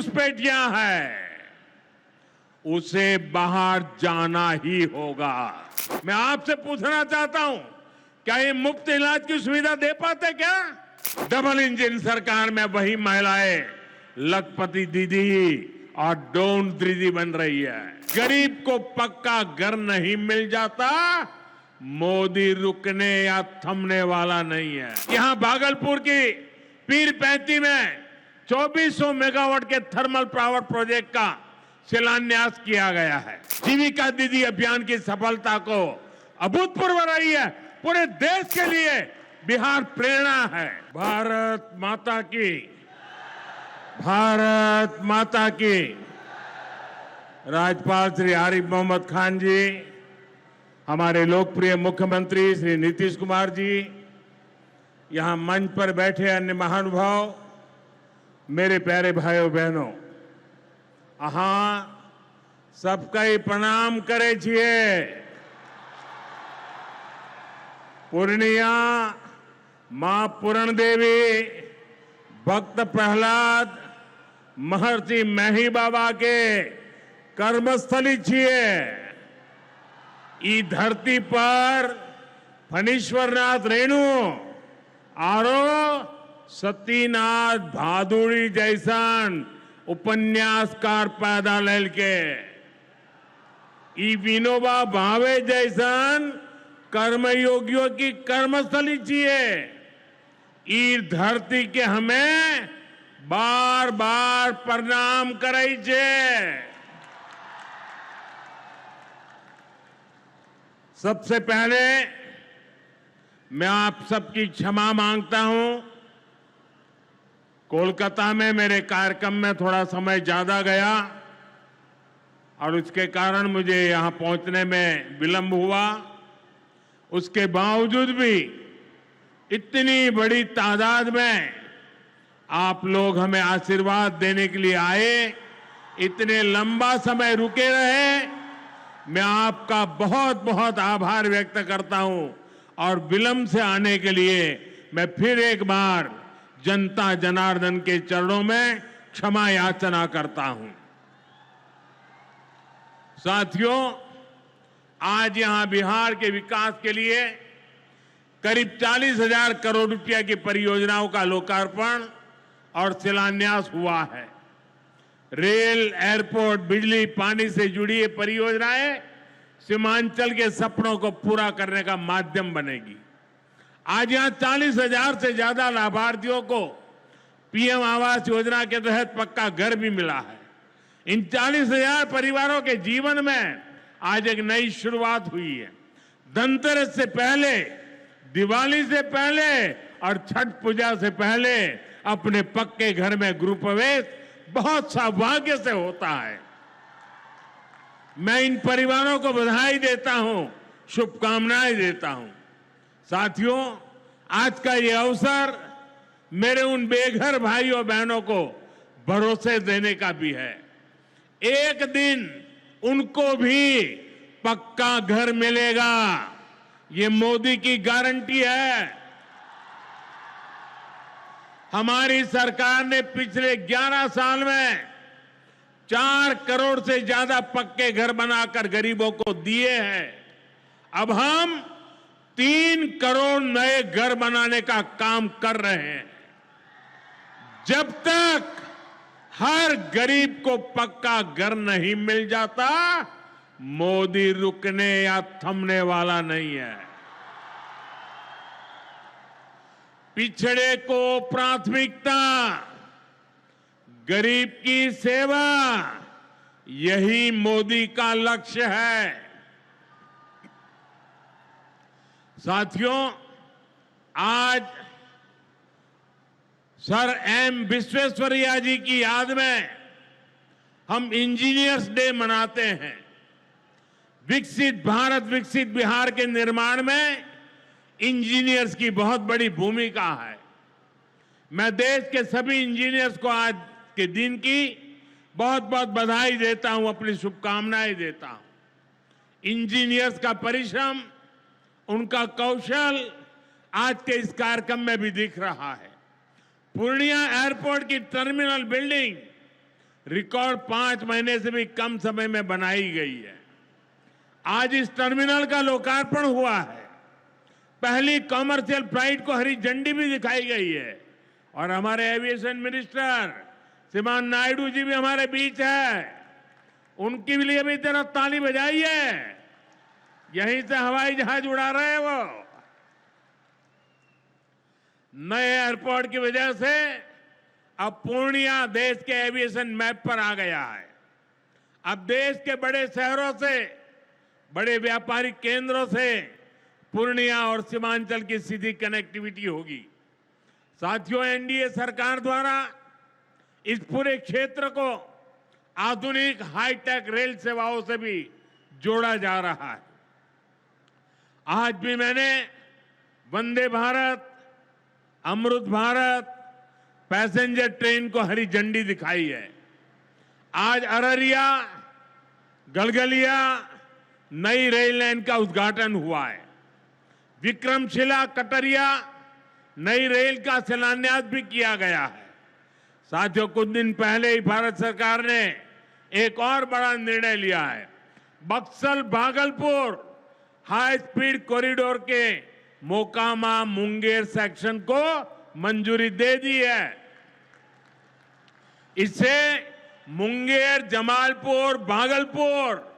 घुसपैठिया है उसे बाहर जाना ही होगा। मैं आपसे पूछना चाहता हूं, क्या ये मुफ्त इलाज की सुविधा दे पाते क्या? डबल इंजन सरकार में वही महिलाएं लखपति दीदी और डोन दीदी बन रही है। गरीब को पक्का घर नहीं मिल जाता, मोदी रुकने या थमने वाला नहीं है। यहां भागलपुर की पीर पैंती में 2400 मेगावाट के थर्मल पावर प्रोजेक्ट का शिलान्यास किया गया है। जीविका दीदी अभियान की सफलता को अभूतपूर्व रही है। पूरे देश के लिए बिहार प्रेरणा है। भारत माता की, भारत माता की। राज्यपाल श्री आरिफ मोहम्मद खान जी, हमारे लोकप्रिय मुख्यमंत्री श्री नीतीश कुमार जी, यहां मंच पर बैठे अन्य महानुभाव, मेरे प्यारे भाइयों बहनों, सबका ही प्रणाम करे छिए। पूर्णिया मां पूरण देवी, भक्त प्रहलाद, महर्षि मेही बाबा के कर्मस्थली छिए। ई धरती पर फणीश्वरनाथ रेणु आरो सतीनाथ भादुड़ी जैसन उपन्यासकार पैदा लेल के, ई विनोबा भावे जैसन कर्मयोगियों की कर्मस्थली चाहिए। ई धरती के हमें बार बार प्रणाम करे छे। सबसे पहले मैं आप सबकी क्षमा मांगता हूं। कोलकाता में मेरे कार्यक्रम में थोड़ा समय ज्यादा गया और उसके कारण मुझे यहां पहुंचने में विलंब हुआ। उसके बावजूद भी इतनी बड़ी तादाद में आप लोग हमें आशीर्वाद देने के लिए आए, इतने लंबा समय रुके रहे, मैं आपका बहुत बहुत आभार व्यक्त करता हूं। और विलंब से आने के लिए मैं फिर एक बार जनता जनार्दन के चरणों में क्षमा याचना करता हूं। साथियों, आज यहां बिहार के विकास के लिए करीब 40,000 करोड़ रुपया की परियोजनाओं का लोकार्पण और शिलान्यास हुआ है। रेल, एयरपोर्ट, बिजली, पानी से जुड़ी ये परियोजनाएं सीमांचल के सपनों को पूरा करने का माध्यम बनेगी। आज यहां 40,000 से ज्यादा लाभार्थियों को पीएम आवास योजना के तहत पक्का घर भी मिला है। इन 40,000 परिवारों के जीवन में आज एक नई शुरुआत हुई है। धनतेरस से पहले, दिवाली से पहले और छठ पूजा से पहले अपने पक्के घर में गृह प्रवेश बहुत सौभाग्य से होता है। मैं इन परिवारों को बधाई देता हूं, शुभकामनाएं देता हूं। साथियों, आज का ये अवसर मेरे उन बेघर भाइयों बहनों को भरोसे देने का भी है। एक दिन उनको भी पक्का घर मिलेगा, ये मोदी की गारंटी है। हमारी सरकार ने पिछले 11 साल में 4 करोड़ से ज्यादा पक्के घर बनाकर गरीबों को दिए हैं। अब हम 3 करोड़ नए घर बनाने का काम कर रहे हैं। जब तक हर गरीब को पक्का घर नहीं मिल जाता, मोदी रुकने या थमने वाला नहीं है। पिछड़े को प्राथमिकता, गरीब की सेवा, यही मोदी का लक्ष्य है। साथियों, आज सर एम विश्वेश्वरैया जी की याद में हम इंजीनियर्स डे मनाते हैं। विकसित भारत, विकसित बिहार के निर्माण में इंजीनियर्स की बहुत बड़ी भूमिका है। मैं देश के सभी इंजीनियर्स को आज के दिन की बहुत बहुत बधाई देता हूं, अपनी शुभकामनाएं देता हूं। इंजीनियर्स का परिश्रम, उनका कौशल आज के इस कार्यक्रम में भी दिख रहा है। पूर्णिया एयरपोर्ट की टर्मिनल बिल्डिंग रिकॉर्ड 5 महीने से भी कम समय में बनाई गई है। आज इस टर्मिनल का लोकार्पण हुआ है। पहली कॉमर्शियल फ्लाइट को हरी झंडी भी दिखाई गई है और हमारे एविएशन मिनिस्टर श्रीमान नायडू जी भी हमारे बीच है। उनके लिए भी जरा ताली बजाइए। यहीं से हवाई जहाज उड़ा रहे हैं वो। नए एयरपोर्ट की वजह से अब पूर्णिया देश के एविएशन मैप पर आ गया है। अब देश के बड़े शहरों से, बड़े व्यापारिक केंद्रों से पूर्णिया और सीमांचल की सीधी कनेक्टिविटी होगी। साथियों, एनडीए सरकार द्वारा इस पूरे क्षेत्र को आधुनिक हाईटेक रेल सेवाओं से भी जोड़ा जा रहा है। आज भी मैंने वंदे भारत, अमृत भारत पैसेंजर ट्रेन को हरी झंडी दिखाई है। आज अररिया गलगलिया नई रेल लाइन का उद्घाटन हुआ है। विक्रमशिला कटरिया नई रेल का शिलान्यास भी किया गया है। साथियों, कुछ दिन पहले ही भारत सरकार ने एक और बड़ा निर्णय लिया है। Buxar Bhagalpur high speed corridor के मोकामा मुंगेर सेक्शन को मंजूरी दे दी है। इससे मुंगेर, जमालपुर, भागलपुर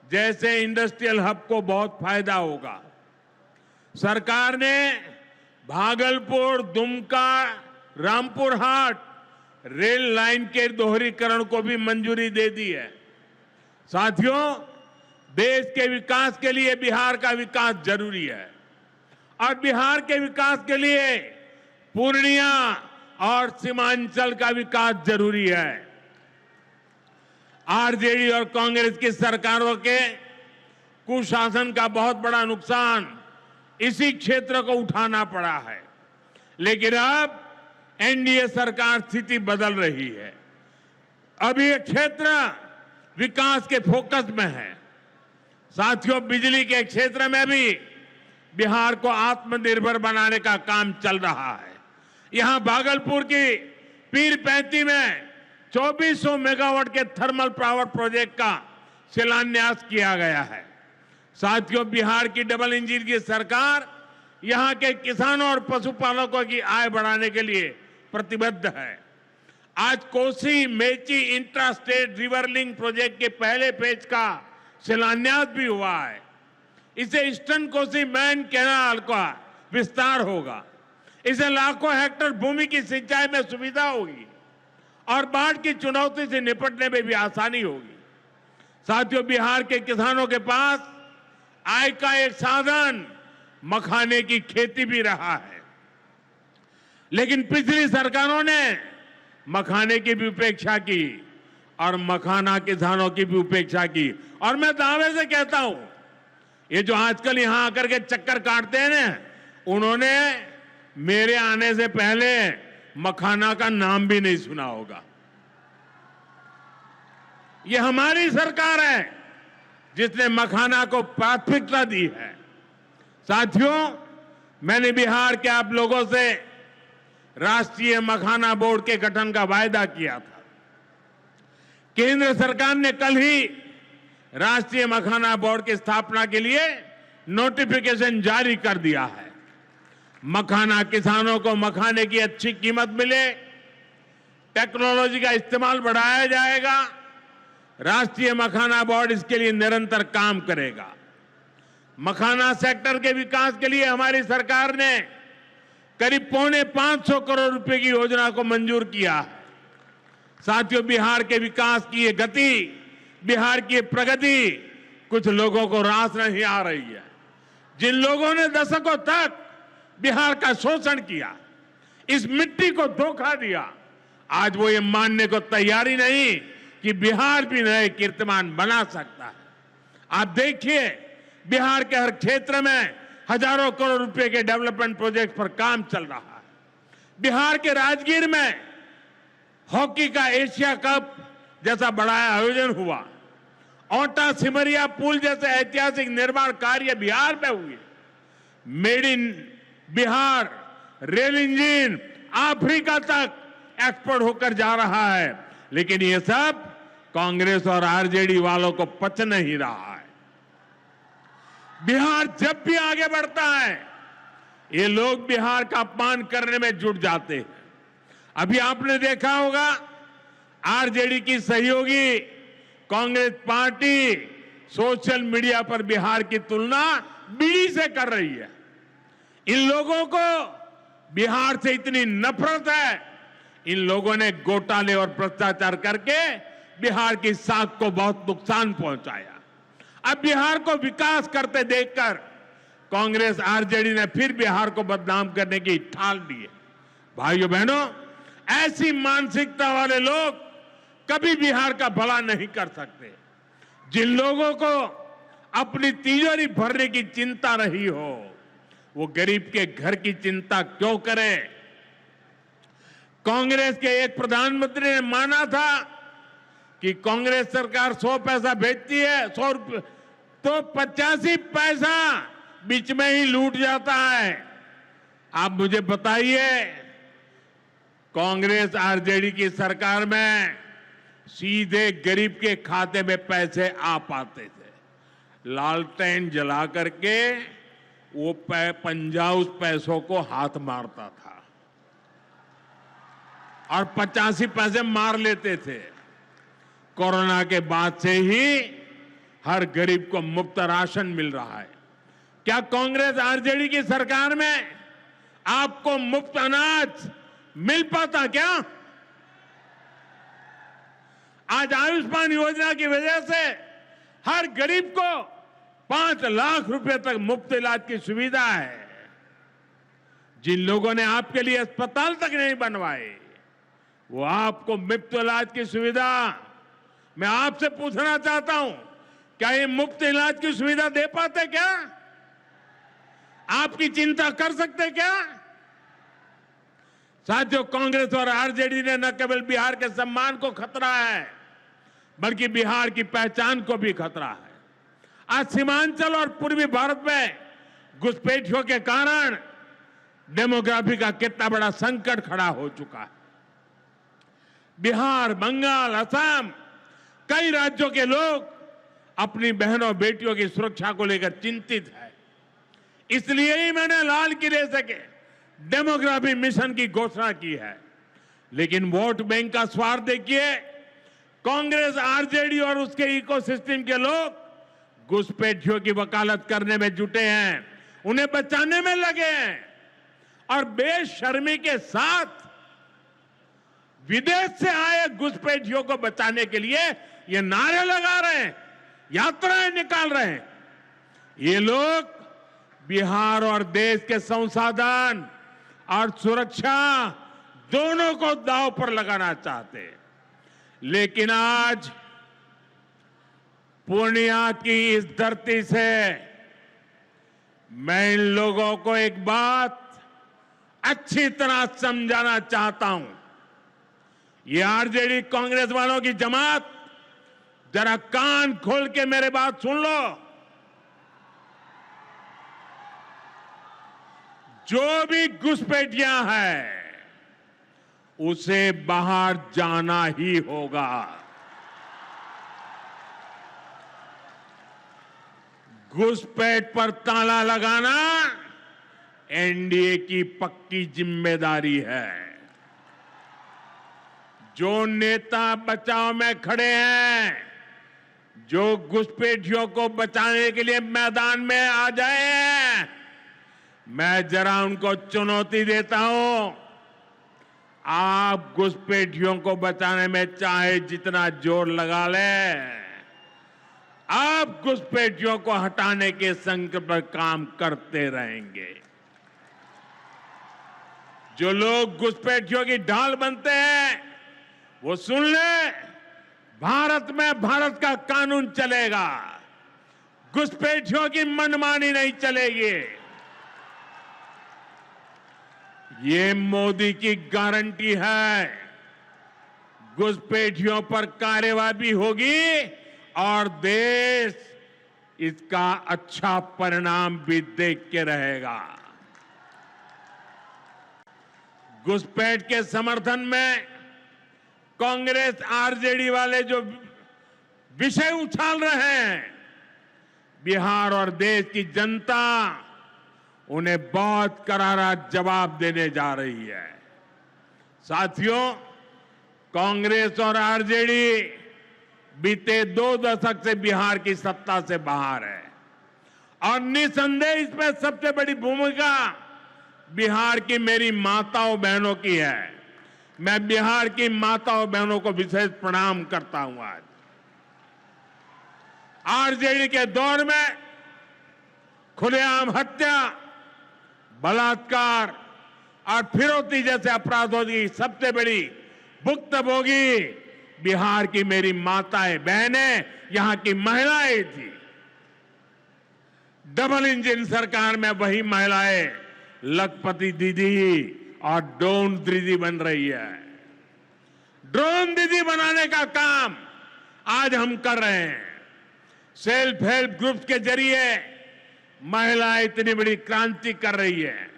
जैसे इंडस्ट्रियल हब को बहुत फायदा होगा। सरकार ने भागलपुर, दुमका, रामपुर हाट रेल लाइन के दोहरीकरण को भी मंजूरी दे दी है। साथियों, देश के विकास के लिए बिहार का विकास जरूरी है और बिहार के विकास के लिए पूर्णिया और सीमांचल का विकास जरूरी है। आरजेडी और कांग्रेस की सरकारों के कुशासन का बहुत बड़ा नुकसान इसी क्षेत्र को उठाना पड़ा है, लेकिन अब एनडीए सरकार स्थिति बदल रही है। अब ये क्षेत्र विकास के फोकस में है। साथियों, बिजली के क्षेत्र में भी बिहार को आत्मनिर्भर बनाने का काम चल रहा है। यहां भागलपुर की पीरपैंती में 2400 मेगावाट के थर्मल पावर प्रोजेक्ट का शिलान्यास किया गया है। साथियों, बिहार की डबल इंजन की सरकार यहां के किसानों और पशुपालकों की आय बढ़ाने के लिए प्रतिबद्ध है। आज Kosi Mechi intra state river link project के पहले फेज का शिलान्यास भी हुआ है। इसे ईस्टर्न कोसी मेन कैनाल का विस्तार होगा। इसे लाखों हेक्टेयर भूमि की सिंचाई में सुविधा होगी और बाढ़ की चुनौती से निपटने में भी आसानी होगी। साथियों, बिहार के किसानों के पास आय का एक साधन मखाने की खेती भी रहा है, लेकिन पिछली सरकारों ने मखाने की भी उपेक्षा की और मखाना किसानों की भी उपेक्षा की। और मैं दावे से कहता हूं, ये जो आजकल यहां आकर के चक्कर काटते हैं ना, उन्होंने मेरे आने से पहले मखाना का नाम भी नहीं सुना होगा। ये हमारी सरकार है जिसने मखाना को प्राथमिकता दी है। साथियों, मैंने बिहार के आप लोगों से राष्ट्रीय मखाना बोर्ड के गठन का वायदा किया था। केंद्र सरकार ने कल ही राष्ट्रीय मखाना बोर्ड की स्थापना के लिए नोटिफिकेशन जारी कर दिया है। मखाना किसानों को मखाने की अच्छी कीमत मिले, टेक्नोलॉजी का इस्तेमाल बढ़ाया जाएगा। राष्ट्रीय मखाना बोर्ड इसके लिए निरंतर काम करेगा। मखाना सेक्टर के विकास के लिए हमारी सरकार ने करीब 550 करोड़ रुपए की योजना को मंजूर किया है। साथियों, बिहार के विकास की ये गति, बिहार की ये प्रगति कुछ लोगों को रास नहीं आ रही है। जिन लोगों ने दशकों तक बिहार का शोषण किया, इस मिट्टी को धोखा दिया, आज वो ये मानने को तैयारी नहीं कि बिहार भी नए कीर्तिमान बना सकता है। आप देखिए, बिहार के हर क्षेत्र में हजारों करोड़ रुपए के डेवलपमेंट प्रोजेक्ट पर काम चल रहा है। बिहार के राजगीर में हॉकी का एशिया कप जैसा बड़ा आयोजन हुआ। ओटा सिमरिया पुल जैसे ऐतिहासिक निर्माण कार्य बिहार में हुए। Made in Bihar rail engine Africa तक एक्सपोर्ट होकर जा रहा है। लेकिन ये सब कांग्रेस और आरजेडी वालों को पच नहीं रहा है। बिहार जब भी आगे बढ़ता है, ये लोग बिहार का अपमान करने में जुट जाते हैं। अभी आपने देखा होगा, आरजेडी की सहयोगी कांग्रेस पार्टी सोशल मीडिया पर बिहार की तुलना बीड़ी से कर रही है। इन लोगों को बिहार से इतनी नफरत है, इन लोगों ने घोटाले और भ्रष्टाचार करके बिहार की साख को बहुत नुकसान पहुंचाया। अब बिहार को विकास करते देखकर कांग्रेस आरजेडी ने फिर बिहार को बदनाम करने की ठान ली है। भाइयों बहनों, ऐसी मानसिकता वाले लोग कभी बिहार का भला नहीं कर सकते। जिन लोगों को अपनी तिजोरी भरने की चिंता नहीं हो, वो गरीब के घर की चिंता क्यों करे? कांग्रेस के एक प्रधानमंत्री ने माना था कि कांग्रेस सरकार 100 पैसा भेजती है, 100 रुपये, तो 85 पैसा बीच में ही लूट जाता है। आप मुझे बताइए, कांग्रेस आरजेडी की सरकार में सीधे गरीब के खाते में पैसे आ पाते थे। लालटेन जला करके वो पंजा उस पैसों को हाथ मारता था और 85 पैसे मार लेते थे। कोरोना के बाद से ही हर गरीब को मुफ्त राशन मिल रहा है। क्या कांग्रेस आरजेडी की सरकार में आपको मुफ्त अनाज मिल पाता क्या? आज आयुष्मान योजना की वजह से हर गरीब को 5 लाख रुपए तक मुफ्त इलाज की सुविधा है। जिन लोगों ने आपके लिए अस्पताल तक नहीं बनवाए, वो आपको मुफ्त इलाज की सुविधा, मैं आपसे पूछना चाहता हूं, क्या ये मुफ्त इलाज की सुविधा दे पाते क्या? आपकी चिंता कर सकते क्या? साथियों, कांग्रेस और आरजेडी ने न केवल बिहार के सम्मान को खतरा है, बल्कि बिहार की पहचान को भी खतरा है। आज सीमांचल और पूर्वी भारत में घुसपैठियों के कारण डेमोग्राफी का कितना बड़ा संकट खड़ा हो चुका है। बिहार, बंगाल, असम, कई राज्यों के लोग अपनी बहनों बेटियों की सुरक्षा को लेकर चिंतित है। इसलिए ही मैंने लाल किले से डेमोग्राफी मिशन की घोषणा की है। लेकिन वोट बैंक का स्वार्थ देखिए, कांग्रेस, आरजेडी और उसके इकोसिस्टम के लोग घुसपैठियों की वकालत करने में जुटे हैं, उन्हें बचाने में लगे हैं और बेशर्मी के साथ विदेश से आए घुसपैठियों को बचाने के लिए ये नारे लगा रहे हैं, यात्राएं निकाल रहे हैं। ये लोग बिहार और देश के संसाधन और सुरक्षा दोनों को दांव पर लगाना चाहते हैं। लेकिन आज पूर्णिया की इस धरती से मैं इन लोगों को एक बात अच्छी तरह समझाना चाहता हूं। ये आरजेडी कांग्रेस वालों की जमात, जरा कान खोल के मेरे बात सुन लो। जो भी घुसपैठिया है उसे बाहर जाना ही होगा। घुसपैठ पर ताला लगाना एनडीए की पक्की जिम्मेदारी है। जो नेता बचाव में खड़े हैं, जो घुसपैठियों को बचाने के लिए मैदान में आ जाए, मैं जरा उनको चुनौती देता हूं। आप घुसपैठियों को बचाने में चाहे जितना जोर लगा लें, आप घुसपैठियों को हटाने के संकल्प पर काम करते रहेंगे। जो लोग घुसपैठियों की ढाल बनते हैं, वो सुन ले, भारत में भारत का कानून चलेगा, घुसपैठियों की मनमानी नहीं चलेगी। ये मोदी की गारंटी है। घुसपैठियों पर कार्रवाई होगी और देश इसका अच्छा परिणाम भी देख के रहेगा। घुसपैठ के समर्थन में कांग्रेस आरजेडी वाले जो विषय उछाल रहे हैं, बिहार और देश की जनता उन्हें बहुत करारा जवाब देने जा रही है। साथियों, कांग्रेस और आरजेडी बीते 2 दशक से बिहार की सत्ता से बाहर है और निसंदेह इसमें सबसे बड़ी भूमिका बिहार की मेरी माताओं बहनों की है। मैं बिहार की माताओं बहनों को विशेष प्रणाम करता हूं। आज आरजेडी के दौर में खुलेआम हत्या, बलात्कार और फिरौती जैसे अपराधों की सबसे बड़ी भुक्तभोगी बिहार की मेरी माताएं बहनें, यहां की महिलाएं थी। डबल इंजन सरकार में वही महिलाएं लखपति दीदी और ड्रोन दीदी बन रही है। ड्रोन दीदी बनाने का काम आज हम कर रहे हैं। सेल्फ हेल्प ग्रुप्स के जरिए महिलाएं इतनी बड़ी क्रांति कर रही है।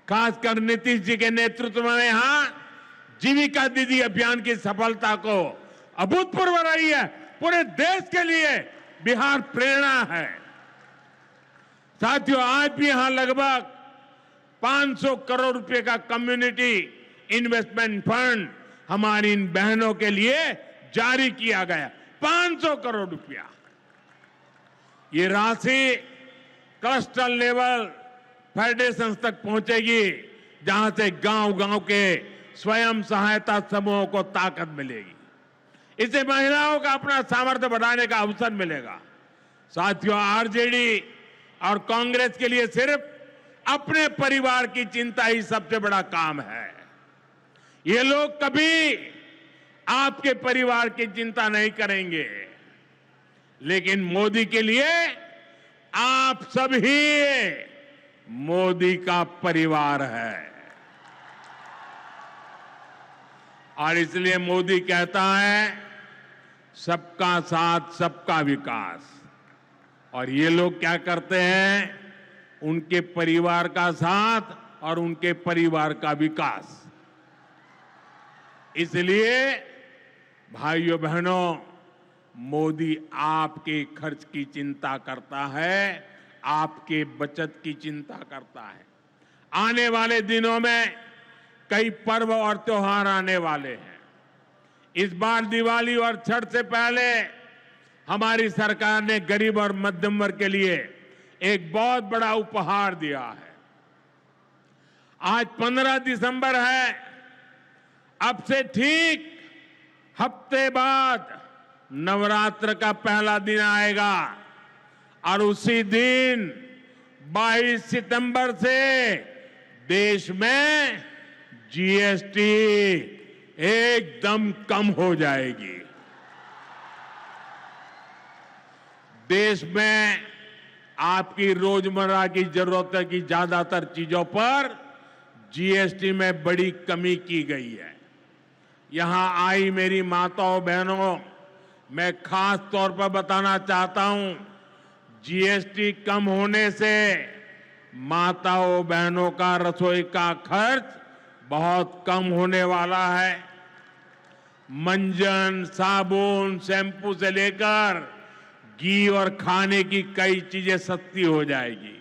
खासकर नीतीश जी के नेतृत्व में यहां जीविका दीदी अभियान की सफलता को अभूतपूर्व रही है। पूरे देश के लिए बिहार प्रेरणा है। साथियों, आज भी यहां लगभग 500 करोड़ रुपए का कम्युनिटी इन्वेस्टमेंट फंड हमारी इन बहनों के लिए जारी किया गया। 500 करोड़ रुपया। ये राशि क्लस्टर लेवल फेडरेशन तक पहुंचेगी, जहां से गांव-गांव के स्वयं सहायता समूहों को ताकत मिलेगी। इससे महिलाओं का अपना सामर्थ्य बढ़ाने का अवसर मिलेगा। साथियों, आरजेडी और कांग्रेस के लिए सिर्फ अपने परिवार की चिंता ही सबसे बड़ा काम है। ये लोग कभी आपके परिवार की चिंता नहीं करेंगे, लेकिन मोदी के लिए आप सभी मोदी का परिवार है। और इसलिए मोदी कहता है, सबका साथ सबका विकास। और ये लोग क्या करते हैं? उनके परिवार का साथ और उनके परिवार का विकास। इसलिए भाइयों बहनों, मोदी आपके खर्च की चिंता करता है, आपके बचत की चिंता करता है। आने वाले दिनों में कई पर्व और त्योहार आने वाले हैं। इस बार दिवाली और छठ से पहले हमारी सरकार ने गरीब और मध्यम वर्ग के लिए एक बहुत बड़ा उपहार दिया है। आज 15 दिसंबर है। अब से ठीक हफ्ते बाद नवरात्र का पहला दिन आएगा और उसी दिन 22 सितंबर से देश में जीएसटी एकदम कम हो जाएगी। देश में आपकी रोजमर्रा की जरूरत की ज्यादातर चीजों पर जीएसटी में बड़ी कमी की गई है। यहां आई मेरी माताओं बहनों, मैं खास तौर पर बताना चाहता हूं, जीएसटी कम होने से माताओं बहनों का रसोई का खर्च बहुत कम होने वाला है। मंजन, साबुन, शैम्पू से लेकर घी और खाने की कई चीजें सस्ती हो जाएगी।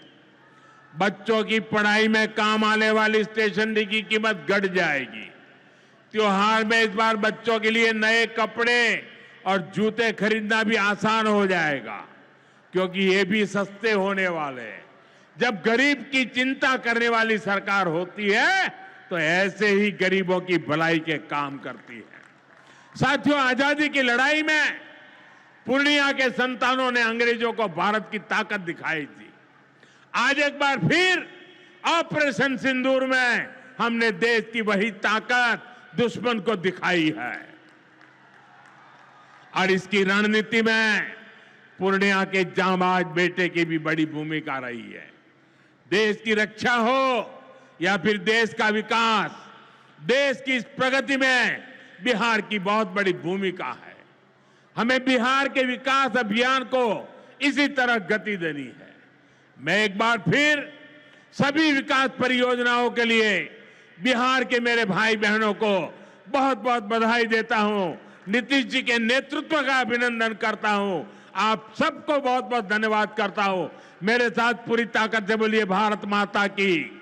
बच्चों की पढ़ाई में काम आने वाली स्टेशनरी की कीमत घट जाएगी। त्योहार में इस बार बच्चों के लिए नए कपड़े और जूते खरीदना भी आसान हो जाएगा, क्योंकि ये भी सस्ते होने वाले हैं। जब गरीब की चिंता करने वाली सरकार होती है तो ऐसे ही गरीबों की भलाई के काम करती है। साथियों, आजादी की लड़ाई में पूर्णिया के संतानों ने अंग्रेजों को भारत की ताकत दिखाई थी। आज एक बार फिर ऑपरेशन सिंदूर में हमने देश की वही ताकत दुश्मन को दिखाई है। और इसकी रणनीति में पूर्णिया के जांबाज बेटे की भी बड़ी भूमिका रही है। देश की रक्षा हो या फिर देश का विकास, देश की इस प्रगति में बिहार की बहुत बड़ी भूमिका है। हमें बिहार के विकास अभियान को इसी तरह गति देनी है। मैं एक बार फिर सभी विकास परियोजनाओं के लिए बिहार के मेरे भाई बहनों को बहुत बहुत बधाई देता हूं। नीतीश जी के नेतृत्व का अभिनंदन करता हूं। आप सबको बहुत बहुत धन्यवाद करता हूं। मेरे साथ पूरी ताकत से बोलिए भारत माता की,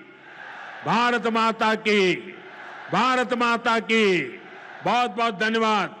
भारत माता की, भारत माता की। बहुत बहुत धन्यवाद।